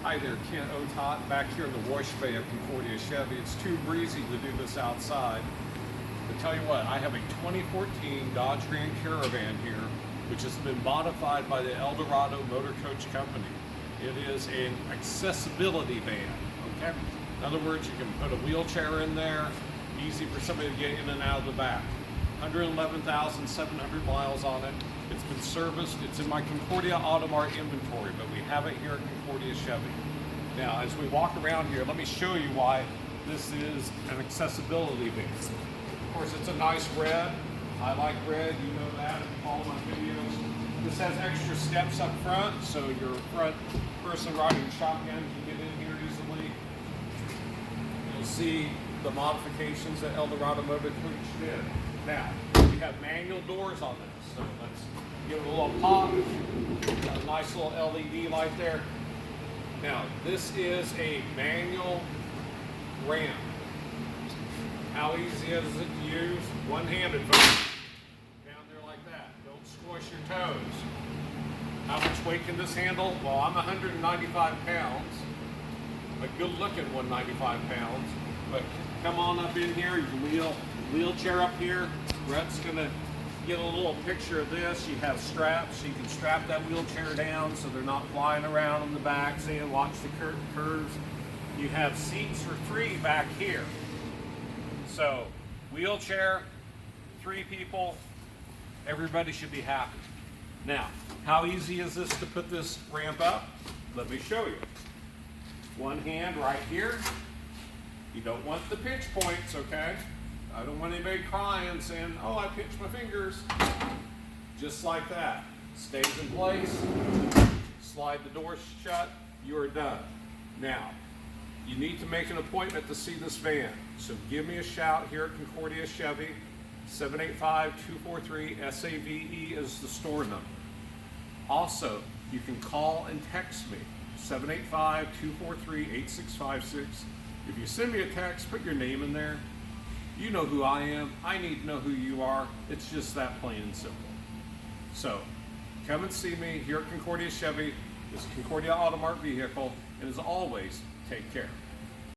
Hi there, Kent Otott back here in the wash bay at Concordia Chevy. It's too breezy to do this outside. But tell you what, I have a 2014 Dodge Grand Caravan here, which has been modified by the ElDorado Motor Coach Company. It is an accessibility van, okay? In other words, you can put a wheelchair in there, easy for somebody to get in and out of the back. 111,700 miles on it. It's been serviced. It's in my Concordia Auto Mart inventory, but we have it here at Concordia Chevy. Now, as we walk around here, let me show you why this is an accessibility van. Of course, it's a nice red. I like red, you know that if you follow my videos. This has extra steps up front, so your front person riding shotgun can get in here easily. You'll see the modifications that ElDorado Motor Coach did. Now, we have manual doors on this, so let's give it a little pop. Got a nice little LED light there. Now, this is a manual ramp. How easy is it to use? One-handed, folks. Down there like that. Don't squish your toes. How much weight can this handle? Well, I'm 195 pounds. A good-looking 195 pounds. But come on up in here. You can wheelchair up here. Brett's gonna get a little picture of this. You have straps, so you can strap that wheelchair down so they're not flying around on the back, saying watch the curves. You have seats for 3 back here. So wheelchair, 3 people, everybody should be happy. Now, how easy is this to put this ramp up? Let me show you. One hand right here. You don't want the pinch points, okay? I don't want anybody crying saying, oh, I pinched my fingers. Just like that. Stays in place. Slide the door shut. You are done. Now, you need to make an appointment to see this van. So give me a shout here at Concordia Chevy. 785-243-SAVE is the store number. Also, you can call and text me. 785-243-8656. If you send me a text, put your name in there. You know who I am. I need to know who you are. It's just that plain and simple. So, come and see me here at Concordia Chevy. This is Concordia Auto Mart vehicle. And as always, take care.